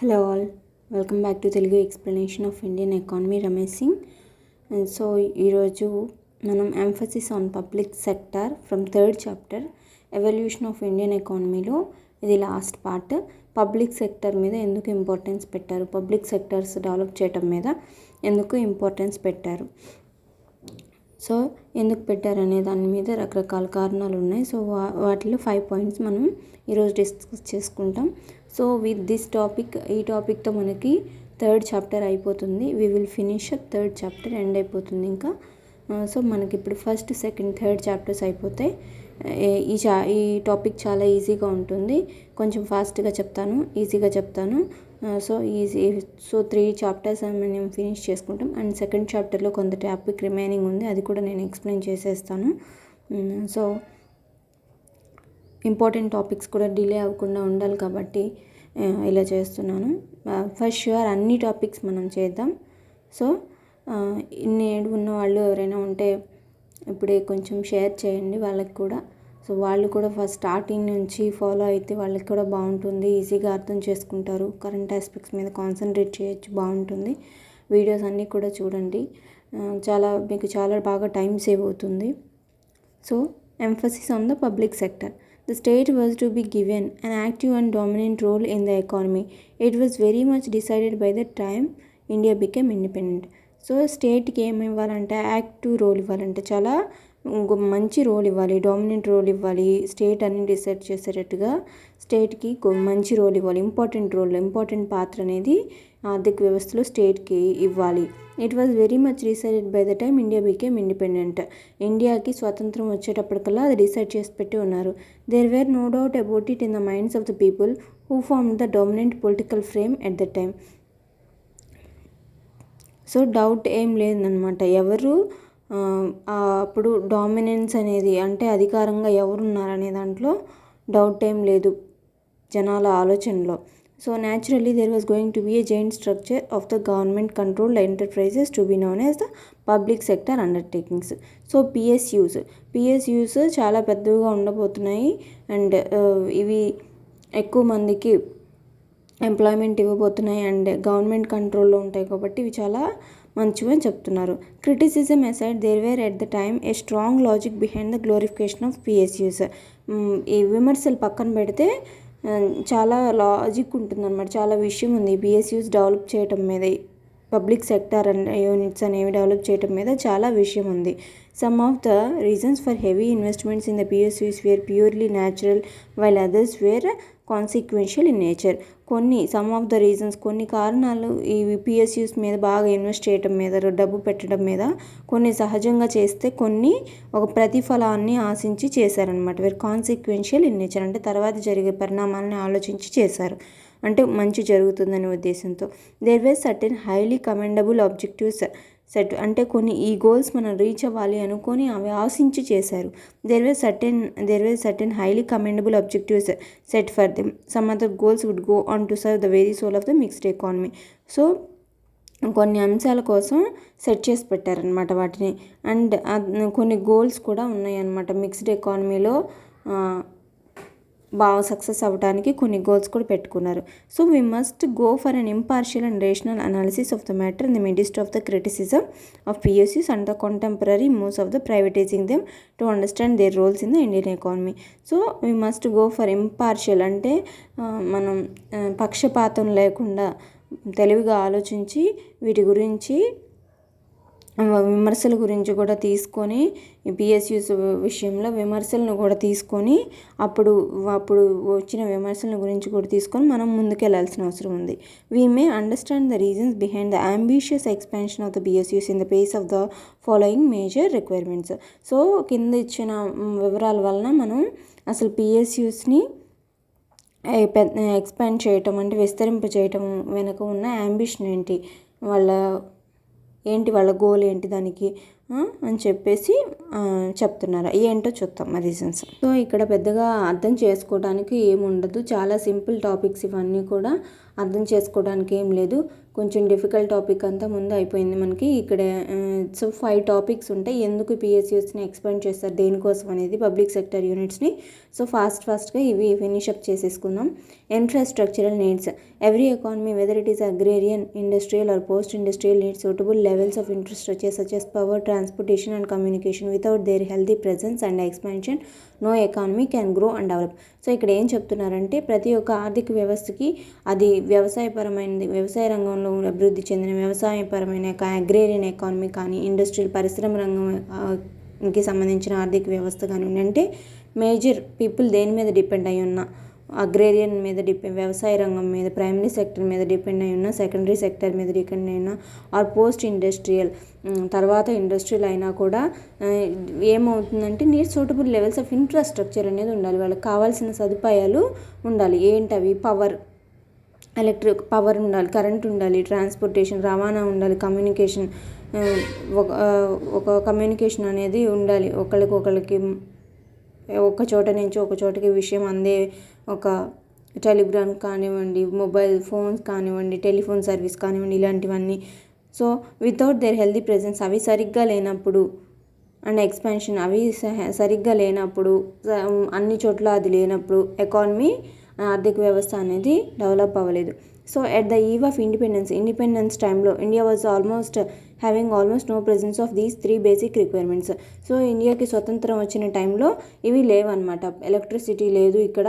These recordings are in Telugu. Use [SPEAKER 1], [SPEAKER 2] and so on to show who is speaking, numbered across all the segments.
[SPEAKER 1] Hello all, welcome back to Telugu explanation of Indian economy Ramesh Singh. And so ఈరోజు మనం emphasis on public sector from third chapter evolution of Indian ఎకానమీలో ఇది లాస్ట్ పార్ట్. పబ్లిక్ సెక్టర్ మీద ఎందుకు ఇంపార్టెన్స్ పెట్టారు, పబ్లిక్ సెక్టర్స్ డెవలప్ చేయటం మీద ఎందుకు ఇంపార్టెన్స్ పెట్టారు, సో ఎందుకు పెట్టారనే దాని మీద రకరకాల కారణాలు ఉన్నాయి. సో వాటిలో 5 పాయింట్స్ మనం ఈరోజు డిస్కస్ చేసుకుంటాం. సో విత్ దిస్ టాపిక్, ఈ టాపిక్తో మనకి థర్డ్ చాప్టర్ అయిపోతుంది. We will finish up third chapter, end అయిపోతుంది ఇంకా. సో మనకి ఇప్పుడు ఫస్ట్, సెకండ్, థర్డ్ చాప్టర్స్ అయిపోతాయి. ఈ టాపిక్ చాలా ఈజీగా ఉంటుంది. కొంచెం ఫాస్ట్గా చెప్తాను, ఈజీగా చెప్తాను. సో 3 చాప్టర్స్ మనం ఫినిష్ చేసుకుంటాం. అండ్ సెకండ్ చాప్టర్లో కొంత టాపిక్ రిమైనింగ్ ఉంది, అది కూడా నేను ఎక్స్ప్లెయిన్ చేసేస్తాను. సో ఇంపార్టెంట్ టాపిక్స్ కూడా డిలే అవ్వకుండా ఉండాలి కాబట్టి ఇలా చేస్తున్నాను. ఫస్ట్ ష్యూర్ అన్ని టాపిక్స్ మనం చేద్దాం. సో నేడు ఉన్న వాళ్ళు ఎవరైనా ఉంటే ఇప్పుడే కొంచెం షేర్ చేయండి వాళ్ళకి కూడా. సో వాళ్ళు కూడా ఫస్ట్ స్టార్టింగ్ నుంచి ఫాలో అయితే వాళ్ళకి కూడా బాగుంటుంది, ఈజీగా అర్థం చేసుకుంటారు, కరెంట్ ఆస్పెక్ట్స్ మీద కాన్సన్ట్రేట్ చేయొచ్చు, బాగుంటుంది. వీడియోస్ అన్నీ కూడా చూడండి, మీకు చాలా బాగా టైం సేవ్ అవుతుంది. So emphasis on the public sector. The state was to be given an active and dominant role in the economy. It was very much decided by the time India became independent. So స్టేట్కి ఏమి ఇవ్వాలంటే యాక్టివ్ రోల్ ఇవ్వాలంటే చాలా మంచి రోల్ ఇవ్వాలి, డామినెంట్ రోల్ ఇవ్వాలి. స్టేట్ అన్ని డిసైడ్ చేసేటట్టుగా స్టేట్కి మంచి రోల్ ఇవ్వాలి, ఇంపార్టెంట్ పాత్ర అనేది ఆర్థిక వ్యవస్థలో స్టేట్కి ఇవ్వాలి. It was very much decided by the time India became independent. ఇండియాకి స్వాతంత్రం వచ్చేటప్పటికల్లా అది డిసైడ్ చేసి పెట్టి ఉన్నారు. There were no doubt about it in the minds of the people who form the dominant political frame at the time. So doubt ఏం లేదనమాట, ఎవరు అప్పుడు డామినెన్స్ అనేది అంటే అధికారంగా ఎవరున్నారనే దాంట్లో డౌట్ ఏం లేదు జనాల ఆలోచనలో. So naturally there was going to be a giant structure of the government controlled enterprises to be known as the public sector undertakings. So PSUs చాలా పెద్దవిగా ఉండబోతున్నాయి. అండ్ ఇవి ఎక్కువ మందికి ఎంప్లాయ్మెంట్ ఇవ్వబోతున్నాయి అండ్ గవర్నమెంట్ కంట్రోల్లో ఉంటాయి కాబట్టి ఇవి చాలా మంచివని చెప్తున్నారు. Criticism aside, there were at the time a strong logic behind the glorification of PSUs. ఈ విమర్శలు పక్కన పెడితే చాలా లాజిక్ ఉంటుందన్నమాట, చాలా విషయం ఉంది పిఎస్యూస్ డెవలప్ చేయటం మీద, పబ్లిక్ సెక్టర్ అండ్ యూనిట్స్ అనేవి డెవలప్ చేయటం మీద చాలా విషయం ఉంది. Some of the reasons for heavy investments in the PSUs were purely natural while others were consequential in nature. Some of the reasons, కొన్ని కారణాలు ఈ పిఎస్యూస్ మీద బాగా ఇన్వెస్ట్ చేయటం మీద, డబ్బు పెట్టడం మీద కొన్ని సహజంగా చేస్తే, కొన్ని ఒక ప్రతిఫలాన్ని ఆశించి చేశారనమాట. వేర్ కాన్సిక్వెన్షియల్ ఇన్ నేచర్ అంటే తర్వాత జరిగే పరిణామాలని ఆలోచించి చేశారు, అంటే మంచి జరుగుతుందనే ఉద్దేశంతో. There were certain highly commendable objectives set, అంటే కొన్ని ఈ గోల్స్ మనం రీచ్ అవ్వాలి అనుకొని అవి ఆశించి చేశారు. There were certain highly commendable objectives set for them. Some other goals would go on to serve the very soul of the mixed economy. So కొన్ని అంశాల కోసం సెట్ చేసి పెట్టారనమాట వాటిని. అండ్ కొన్ని గోల్స్ కూడా ఉన్నాయన్నమాట మిక్స్డ్ ఎకానమీలో బాగా సక్సెస్ అవ్వడానికి కొన్ని గోల్స్ కూడా పెట్టుకున్నారు. So we must go for an impartial and rational analysis of the matter in the midst of the criticism of PSUs and the contemporary moves of the privatising them to understand their roles in the Indian economy. So we must go for impartial అంటే మనం పక్షపాతం లేకుండా తెలివిగా ఆలోచించి వీటి గురించి విమర్శల గురించి కూడా తీసుకొని, పిఎస్యూస్ విషయంలో విమర్శలను కూడా తీసుకొని, అప్పుడు వచ్చిన విమర్శల గురించి కూడా తీసుకొని మనం ముందుకెళ్లాల్సిన అవసరం ఉంది. We may understand the reasons behind the ambitious expansion of the PSUs in the face of the following major requirements. So కింద ఇచ్చిన వివరాల వలన మనం అసలు పిఎస్యూస్ని ఎక్స్పాండ్ చేయటం అంటే విస్తరింప చేయటం వెనుక ఉన్న అంబిషన్ ఏంటి, వాళ్ళ గోల్ ఏంటి, దానికి అని చెప్పేసి చెప్తున్నారు. ఏంటో చూద్దాం ఆ రీజన్స్. సో ఇక్కడ పెద్దగా అర్థం చేసుకోవడానికి ఏముండదు, చాలా సింపుల్ టాపిక్స్ ఇవన్నీ కూడా, అర్థం చేసుకోవడానికి ఏం లేదు. కొంచెం డిఫికల్ట్ టాపిక్ అంతా ముందు అయిపోయింది మనకి. ఇక్కడ సో 5 టాపిక్స్ ఉంటాయి. ఎందుకు పిఎస్యూస్ని ఎక్స్పాండ్ చేస్తారు, దేనికోసం అనేది, పబ్లిక్ సెక్టర్ యూనిట్స్ని. సో ఫాస్ట్గా ఇవి ఫినిష్ అప్ చేసేసుకుందాం. Infrastructural needs. Every economy whether it is agrarian, industrial or post industrial needs suitable levels of infrastructure such as power, transportation and communication. Without their healthy presence and expansion, no economy can grow and develop. So ఇక్కడ ఏం చెప్తున్నారంటే ప్రతి ఒక్క ఆర్థిక వ్యవస్థకి అది వ్యవసాయపరమైనది, వ్యవసాయ రంగంలో అభివృద్ధి చెందిన వ్యవసాయపరమైన అగ్రేరియన్ ఎకానమీ కానీ, ఇండస్ట్రియల్ పరిశ్రమ రంగంకి సంబంధించిన ఆర్థిక వ్యవస్థ కానివ్వండి, అంటే మేజర్ పీపుల్ దేని మీద డిపెండ్ అయి ఉన్న, అగ్రేరియన్ మీద వ్యవసాయ రంగం మీద, ప్రైమరీ సెక్టర్ మీద డిపెండ్ అయి ఉన్న, సెకండరీ సెక్టర్ మీద డిపెండ్ అయిన, ఆర్ పోస్ట్ ఇండస్ట్రియల్ తర్వాత ఇండస్ట్రియల్ అయినా కూడా ఏమవుతుందంటే need suitable levels of infrastructure అనేది ఉండాలి, వాళ్ళకి కావాల్సిన సదుపాయాలు ఉండాలి. ఏంటవి? పవర్, ఎలక్ట్రిక్ పవర్ ఉండాలి, కరెంట్ ఉండాలి, ట్రాన్స్పోర్టేషన్ రవాణా ఉండాలి, కమ్యూనికేషన్ ఒక కమ్యూనికేషన్ అనేది ఉండాలి, ఒకళ్ళకి ఒక చోట నుంచి ఒక చోటకి విషయం అందే ఒక టెలిగ్రామ్ కానివ్వండి, మొబైల్ ఫోన్స్ కానివ్వండి, టెలిఫోన్ సర్వీస్ కానివ్వండి, ఇలాంటివన్నీ. So without their healthy presence, అవి సరిగ్గా లేనప్పుడు, అండ్ ఎక్స్పాన్షన్ అవి సరిగ్గా లేనప్పుడు, అన్ని చోట్ల అది లేనప్పుడు ఎకానమీ, ఆర్థిక వ్యవస్థ అనేది డెవలప్ అవ్వలేదు. So at the eve of independence టైంలో India was having almost no presence of these 3 basic requirements. సో ఇండియాకి స్వతంత్రం వచ్చిన టైంలో ఇవి లేవన్నమాట. ఎలక్ట్రిసిటీ లేదు, ఇక్కడ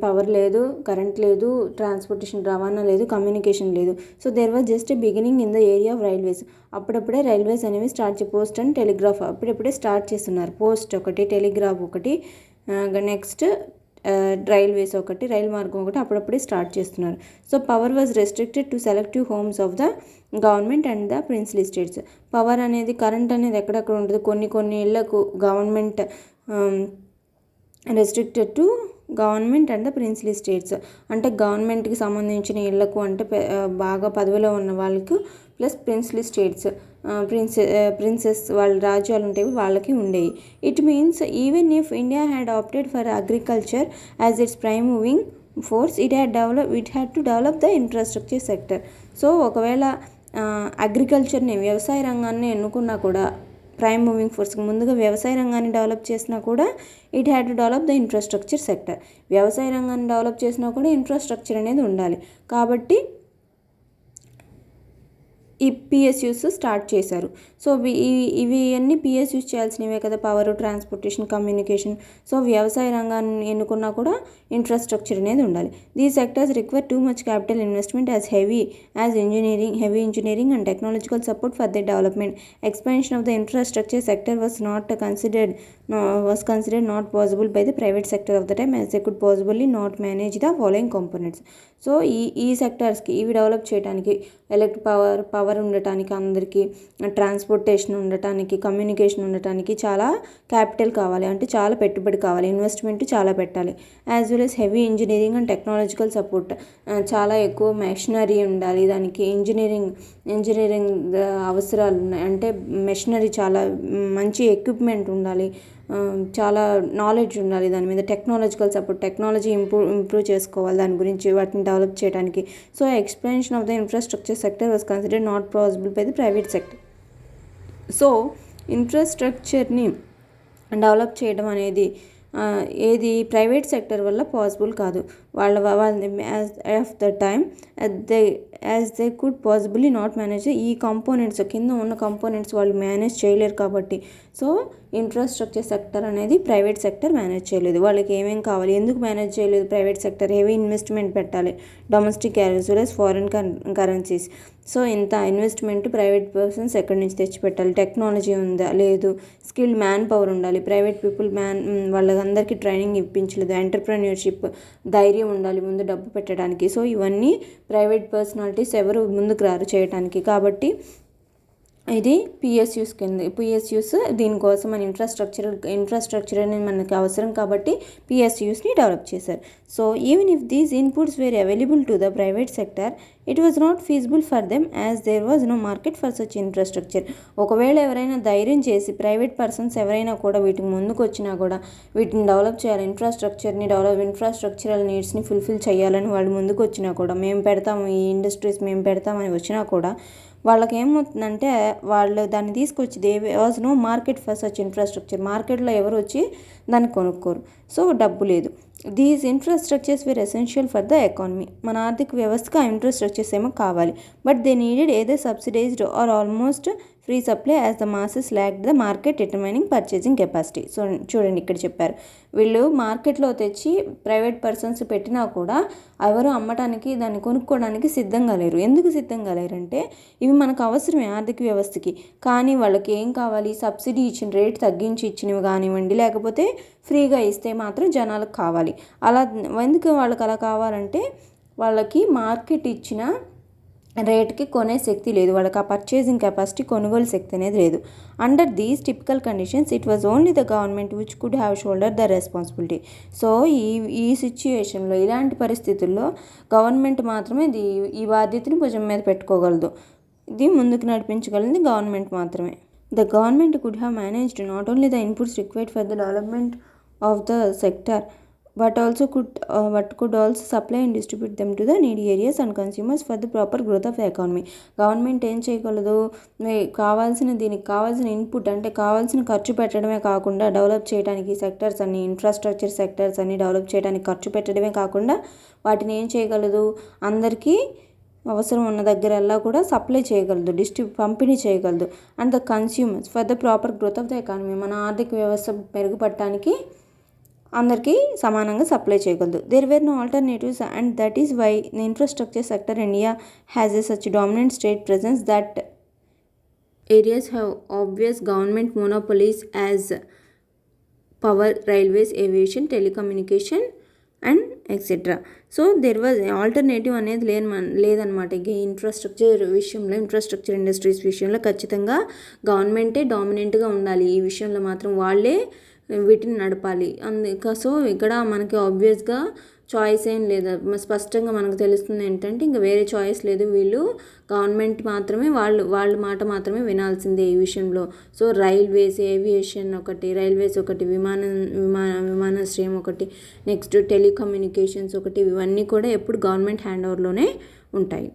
[SPEAKER 1] పవర్ లేదు, కరెంట్ లేదు, ట్రాన్స్పోర్టేషన్ రవాణా లేదు, కమ్యూనికేషన్ లేదు. So there was just beginning in the area of railways. అప్పుడప్పుడే రైల్వేస్ అనేవి పోస్ట్ అండ్ టెలిగ్రాఫ్ అప్పుడప్పుడే స్టార్ట్ చేస్తున్నారు. పోస్ట్ ఒకటి, టెలిగ్రాఫ్ ఒకటి, నెక్స్ట్ రైల్వేస్ ఒకటి, రైలు మార్గం ఒకటి అప్పుడప్పుడే స్టార్ట్ చేస్తున్నారు. So power was restricted to selective homes of the government and the princely states. Power అనేది, కరెంట్ అనేది ఎక్కడెక్కడ ఉంటుంది, కొన్ని ఇళ్లకు government restricted to government and the princely states, అంటే గవర్నమెంట్కి సంబంధించిన ఇళ్లకు, అంటే బాగా పదవిలో ఉన్న వాళ్ళకు, ప్లస్ ప్రిన్స్లీ స్టేట్స్ ప్రిన్సెస్ వాళ్ళ రాజ్యాలు ఉంటాయి, వాళ్ళకి ఉండేవి. It means even if India had opted for agriculture as it's prime moving force, it had to develop the infrastructure sector. So ఒకవేళ అగ్రికల్చర్ని, వ్యవసాయ రంగాన్ని ఎన్నుకున్నా కూడా, ప్రైమ్ మూవింగ్ ఫోర్స్కి ముందుగా వ్యవసాయ రంగాన్ని డెవలప్ చేసినా కూడా it had to develop the infrastructure sector. వ్యవసాయ రంగాన్ని డెవలప్ చేసినా కూడా ఇన్ఫ్రాస్ట్రక్చర్ అనేది ఉండాలి. కాబట్టి ఈ పిఎస్యూస్ స్టార్ట్ చేశారు. సో ఇవి అన్నీ పిఎస్యూస్ చేయాల్సినవే కదా, పవర్, ట్రాన్స్పోర్టేషన్, కమ్యూనికేషన్. సో వ్యవసాయ రంగాన్ని ఎన్నుకున్నా కూడా ఇన్ఫ్రాస్ట్రక్చర్ అనేది ఉండాలి. These sectors require too much capital investment as heavy engineering and technological support for the development. Expansion of the infrastructure sector was considered not possible by the private sector of the time, as they could possibly not manage the following components. So ఈ సెక్టార్స్కి ఇవి డెవలప్ చేయడానికి, పవర్ ఉండటానికి, అందరికీ ట్రాన్స్పోర్టేషన్ ఉండటానికి, కమ్యూనికేషన్ ఉండటానికి చాలా క్యాపిటల్ కావాలి, అంటే చాలా పెట్టుబడి కావాలి, ఇన్వెస్ట్మెంట్ చాలా పెట్టాలి. As well as heavy engineering and technological support, చాలా ఎక్కువ మెషినరీ ఉండాలి దానికి, ఇంజనీరింగ్ అవసరాలు ఉన్నాయి, అంటే మెషినరీ చాలా మంచి ఎక్విప్మెంట్ ఉండాలి, చాలా నాలెడ్జ్ ఉండాలి దాని మీద, టెక్నాలజికల్ సపోర్ట్, టెక్నాలజీ ఇంప్రూవ్ చేసుకోవాలి దాని గురించి, వాటిని డెవలప్ చేయడానికి. So expansion of the infrastructure sector was considered not possible by the private sector. So ఇన్ఫ్రాస్ట్రక్చర్ని డెవలప్ చేయడం అనేది ఏది ప్రైవేట్ సెక్టర్ వల్ల పాసిబుల్ కాదు. వాళ్ళ of the time as they could possibly not manage ఈ కంపోనెంట్స్, కింద ఉన్న కంపోనెంట్స్ వాళ్ళు మేనేజ్ చేయలేరు కాబట్టి. సో ఇన్ఫ్రాస్ట్రక్చర్ సెక్టర్ అనేది ప్రైవేట్ సెక్టర్ మేనేజ్ చేయలేదు. వాళ్ళకి ఏమేం కావాలి, ఎందుకు మేనేజ్ చేయలేదు ప్రైవేట్ సెక్టర్? హెవీ ఇన్వెస్ట్మెంట్ పెట్టాలి, domestic as well as foreign currencies. So ఇంత ఇన్వెస్ట్మెంట్ ప్రైవేట్ పర్సన్స్ ఎక్కడి నుంచి తెచ్చిపెట్టాలి? టెక్నాలజీ ఉందా? లేదు. స్కిల్డ్ మ్యాన్ పవర్ ఉండాలి, ప్రైవేట్ పీపుల్ వాళ్ళందరికీ ట్రైనింగ్ ఇప్పించలేదు. ఎంటర్ప్రెన్యూర్షిప్, ధైర్యం ఉండాలి ముందు డబ్బు పెట్టడానికి. సో ఇవన్నీ ప్రైవేట్ పర్సనాలిటీస్ ఎవరు ముందుకు రారు చేయడానికి. కాబట్టి ఇది పిఎస్యూస్ కింద. పిఎస్యూస్ దీనికోసం మన ఇన్ఫ్రాస్ట్రక్చర్ అనేది మనకు అవసరం కాబట్టి పిఎస్యూస్ని డెవలప్ చేశారు. So even if these inputs were available to the private sector, it was not feasible for them as there was no market for such infrastructure. ఒకవేళ ఎవరైనా ధైర్యం చేసి ప్రైవేట్ పర్సన్స్ ఎవరైనా కూడా వీటికి ముందుకు వచ్చినా కూడా వీటిని డెవలప్ చేయాలి, ఇన్ఫ్రాస్ట్రక్చరల్ నీడ్స్ని ఫుల్ఫిల్ చేయాలని వాళ్ళు ముందుకు వచ్చినా కూడా, మేము పెడతాము ఈ ఇండస్ట్రీస్ మేము పెడతామని వచ్చినా కూడా వాళ్ళకి ఏమవుతుందంటే వాళ్ళు దాన్ని తీసుకొచ్చి they was no market for such infrastructure, మార్కెట్లో ఎవరు వచ్చి దాన్ని కొనుక్కోరు, సో డబ్బు లేదు. These infrastructures were essential for the economy. మన ఆర్థిక వ్యవస్థకు ఆ ఇన్ఫ్రాస్ట్రక్చర్స్ ఏమో కావాలి, but they needed either subsidised or almost free supply as the masses lack the market determining purchasing capacity. So చూడండి ఇక్కడ చెప్పారు, వీళ్ళు మార్కెట్లో తెచ్చి ప్రైవేట్ పర్సన్స్ పెట్టినా కూడా ఎవరు అమ్మటానికి దాన్ని కొనుక్కోవడానికి సిద్ధంగా లేరు. ఎందుకు సిద్ధంగా లేరంటే ఇవి మనకు అవసరమే ఆర్థిక వ్యవస్థకి, కానీ వాళ్ళకి ఏం కావాలి, సబ్సిడీ ఇచ్చిన రేట్ తగ్గించి ఇచ్చినవి కానివ్వండి, లేకపోతే ఫ్రీగా ఇస్తే మాత్రం జనాలకు కావాలి. అలా ఎందుకు వాళ్ళకి అలా కావాలంటే వాళ్ళకి మార్కెట్ ఇచ్చిన రేట్కి కొనే శక్తి లేదు, వాళ్ళకి ఆ పర్చేసింగ్ కెపాసిటీ, కొనుగోలు శక్తి అనేది లేదు. Under these typical conditions it was only the government which could have shoulder the responsibility. So ఈ సిచ్యుయేషన్లో, ఇలాంటి పరిస్థితుల్లో గవర్నమెంట్ మాత్రమే ఈ బాధ్యతని భుజం మీద పెట్టుకోగలదు, ఇది ముందుకు నడిపించగలిగింది గవర్నమెంట్ మాత్రమే. The government could have managed not only the inputs required for the development of the sector but could also supply and distribute them to the needy areas and consumers for the proper growth of the economy. Government ఏం చేయగలదు, దీనికి కావాల్సిన ఇన్పుట్ అంటే కావాల్సిన ఖర్చు పెట్టడమే కాకుండా డెవలప్ చేయడానికి సెక్టర్స్ అన్ని, ఇన్ఫ్రాస్ట్రక్చర్ సెక్టర్స్ అన్ని డెవలప్ చేయడానికి ఖర్చు పెట్టడమే కాకుండా వాటిని ఏం చేయగలదు, అందరికీ అవసరం ఉన్న దగ్గరల్లా కూడా సప్లై చేయగలదు, పంపిణీ చేయగలదు. And the consumers for the proper growth of the economy, మన ఆర్థిక వ్యవస్థ మెరుగుపడటానికి అందరికీ సమానంగా సప్లై చేయగలదు. There were no alternatives and that is why the infrastructure sector India has a such dominant state presence that areas have obvious government monopolies as power, railways, aviation, telecommunication and etcetera. So there was alternative అనేది లేదనమాట. ఈ ఇన్ఫ్రాస్ట్రక్చర్ ఇండస్ట్రీస్ విషయంలో ఖచ్చితంగా గవర్నమెంటే డామినెంట్గా ఉండాలి, ఈ విషయంలో మాత్రం వాళ్ళే వీటిని నడపాలి. సో ఇక్కడ మనకి ఆబ్వియస్గా చాయిస్ ఏం లేదు, స్పష్టంగా మనకు తెలుస్తుంది ఏంటంటే ఇంకా వేరే చాయిస్ లేదు, వీళ్ళు గవర్నమెంట్ మాత్రమే వాళ్ళ మాట మాత్రమే వినాల్సిందే ఈ విషయంలో. సో రైల్వేస్, ఏవియేషన్ ఒకటి, విమానాశ్రయం ఒకటి, నెక్స్ట్ టెలికమ్యూనికేషన్స్ ఒకటి, ఇవన్నీ కూడా ఎప్పుడు గవర్నమెంట్ హ్యాండ్ ఓవర్లోనే ఉంటాయి.